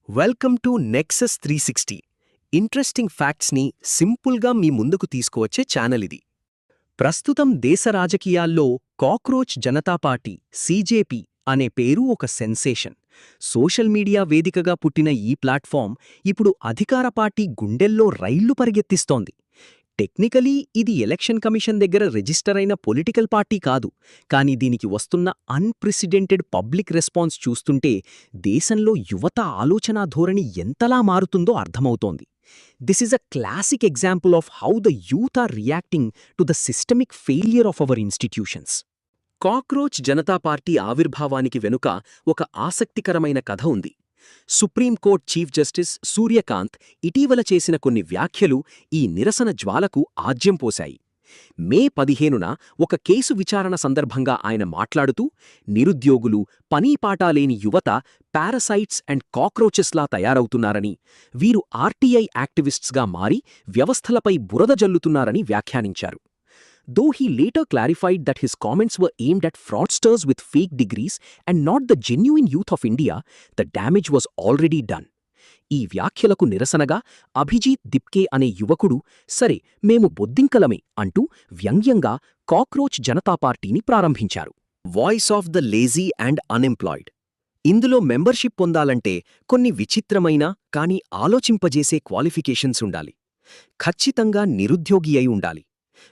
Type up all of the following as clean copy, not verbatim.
Welcome to Nexus 360. Interesting ఫ్యాక్ట్స్ని సింపుల్గా మీ ముందుకు తీసుకువచ్చే ఛానల్ ఇది. ప్రస్తుతం దేశ రాజకీయాల్లో కాక్రోచ్ జనతా పార్టీ సీజేపీ అనే పేరు ఒక సెన్సేషన్. సోషల్ మీడియా వేదికగా పుట్టిన ఈ ప్లాట్ఫామ్ ఇప్పుడు అధికార పార్టీ గుండెల్లో రైళ్లు పరిగెత్తిస్తోంది. టెక్నికలీ ఇది ఎలక్షన్ కమిషన్ దగ్గర రిజిస్టర్ అయిన పొలిటికల్ పార్టీ కాదు, కానీ దీనికి వస్తున్న అన్ప్రెసిడెంటెడ్ పబ్లిక్ రెస్పాన్స్ చూస్తుంటే దేశంలో యువత ఆలోచనా ధోరణి ఎంతలా మారుతుందో అర్థమవుతోంది. This is a classic example of how the youth are reacting to the systemic failure of our institutions. Cockroach Janata party ఆవిర్భావానికి వెనుక ఒక ఆసక్తికరమైన కథ ఉంది. సుప్రీంకోర్టు చీఫ్ జస్టిస్ సూర్యకాంత్ ఇటీవల చేసిన కొన్ని వ్యాఖ్యలు ఈ నిరసన జ్వాలకు ఆజ్యం పోశాయి. మే 15న ఒక కేసు విచారణ సందర్భంగా ఆయన మాట్లాడుతూ, నిరుద్యోగులు, పనీపాటాలేని యువత పారాసైట్స్ అండ్ కాక్రోచెస్లా తయారవుతున్నారని, వీరు ఆర్టీఐ యాక్టివిస్ట్స్గా మారి వ్యవస్థలపై బురద జల్లుతున్నారని వ్యాఖ్యానించారు. Though he later clarified that his comments were aimed at fraudsters with fake degrees and not the genuine youth of India, the damage was already done. ఈ వ్యాఖ్యలకు నిరసనగా అభిజీత్ దిప్కే అనే యువకుడు, సరే మేము బొద్దింకలమే అంటూ వ్యంగ్యంగా కాక్రోచ్ జనతా పార్టీని ప్రారంభించారు. Voice of the lazy and unemployed. ఇందులో మెంబర్షిప్ పొందాలంటే కొన్ని విచిత్రమైన కానీ ఆలోచింపజేసే క్వాలిఫికేషన్స్ ఉండాలి. ఖచ్చితంగా నిరుద్యోగి అయి ఉండాలి.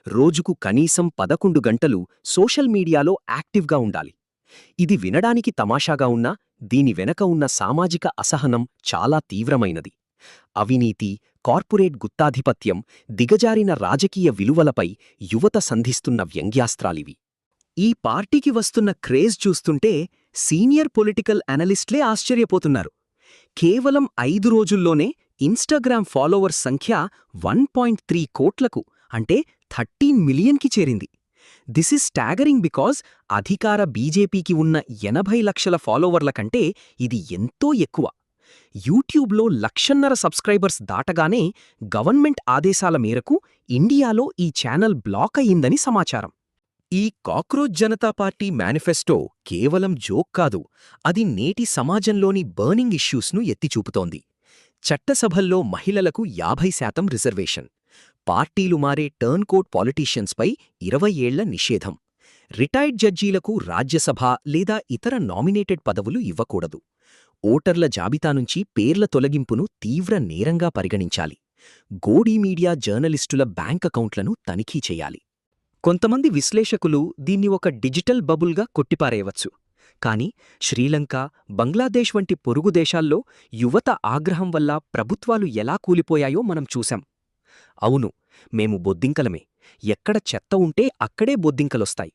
రోజుకు కనీసం 11 గంటలు సోషల్ మీడియాలో యాక్టివ్గా ఉండాలి. ఇది వినడానికి తమాషాగా ఉన్నా దీని వెనక ఉన్న సామాజిక అసహనం చాలా తీవ్రమైనది. అవినీతి, కార్పొరేట్ గుత్తాధిపత్యం, దిగజారిన రాజకీయ విలువలపై యువత సంధిస్తున్న వ్యంగ్యాస్త్రాలివి. ఈ పార్టీకి వస్తున్న క్రేజ్ చూస్తుంటే సీనియర్ పొలిటికల్ అనలిస్ట్లే ఆశ్చర్యపోతున్నారు. కేవలం 5 రోజుల్లోనే ఇన్స్టాగ్రామ్ ఫాలోవర్స్ సంఖ్య 1.3 కోట్లకు, అంటే 13 మిలియన్కి చేరింది. దిస్ ఈజ్ స్టాగరింగ్ బికాజ్ అధికార బీజేపీకి ఉన్న 80 లక్షల ఫాలోవర్ల కంటే ఇది ఎంతో ఎక్కువ. యూట్యూబ్లో 1.5 లక్షల సబ్స్క్రైబర్స్ దాటగానే గవర్నమెంట్ ఆదేశాల మేరకు ఇండియాలో ఈ ఛానల్ బ్లాక్ అయ్యిందని సమాచారం. ఈ కాక్రోచ్ జనతా పార్టీ మేనిఫెస్టో కేవలం జోక్ కాదు, అది నేటి సమాజంలోని బర్నింగ్ ఇష్యూస్ను ఎత్తిచూపుతోంది. చట్టసభల్లో మహిళలకు 50% రిజర్వేషన్, పార్టీలు మారే టర్న్కోట్ పాలిటీషియన్స్పై 20 ఏళ్ల నిషేధం, రిటైర్డ్ జడ్జీలకు రాజ్యసభ లేదా ఇతర నామినేటెడ్ పదవులు ఇవ్వకూడదు, ఓటర్ల జాబితా నుంచి పేర్ల తొలగింపును తీవ్ర నేరంగా పరిగణించాలి, గోడీ మీడియా జర్నలిస్టుల బ్యాంక్ అకౌంట్లను తనిఖీ చేయాలి. కొంతమంది విశ్లేషకులు దీన్ని ఒక డిజిటల్ బబుల్గా కొట్టిపారేయవచ్చు. కానీ శ్రీలంక, బంగ్లాదేశ్ వంటి పొరుగు దేశాల్లో యువత ఆగ్రహం వల్ల ప్రభుత్వాలు ఎలా కూలిపోయాయో మనం చూశాం. అవును, మేము బొద్దింకలమే, ఎక్కడ చెత్త ఉంటే అక్కడే బొద్దింకలొస్తాయి,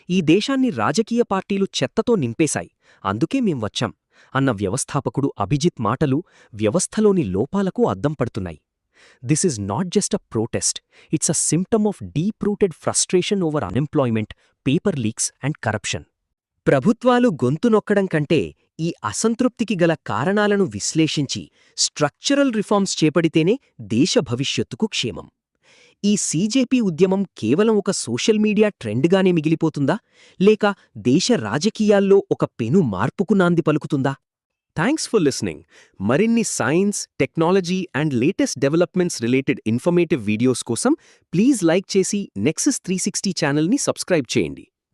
ఈ దేశాన్ని రాజకీయ పార్టీలు చెత్తతో నింపేశాయి, అందుకే మేం వచ్చాం అన్న వ్యవస్థాపకుడు అభిజిత్ మాటలు వ్యవస్థలోని లోపాలకు అద్దం పడుతున్నాయి. This is not just a protest, it's a symptom of deep rooted frustration over unemployment, paper leaks and corruption. ప్రభుత్వాలు గొంతు నొక్కడం కంటే ఈ అసంతృప్తికి గల కారణాలను విశ్లేషించి స్ట్రక్చరల్ రిఫార్మ్స్ చేపడితేనే దేశ భవిష్యత్తుకు క్షేమం. ఈ సీజేపీ ఉద్యమం కేవలం ఒక సోషల్ మీడియా ట్రెండ్గానే మిగిలిపోతుందా, లేక దేశ రాజకీయాల్లో ఒక పెను మార్పుకు నాంది పలుకుతుందా? Thanks for listening. మరిన్ని science, technology and latest developments related informative videos కోసం ప్లీజ్ లైక్ చేసి నెక్సస్ 360 ఛానల్ని సబ్స్క్రైబ్ చేయండి.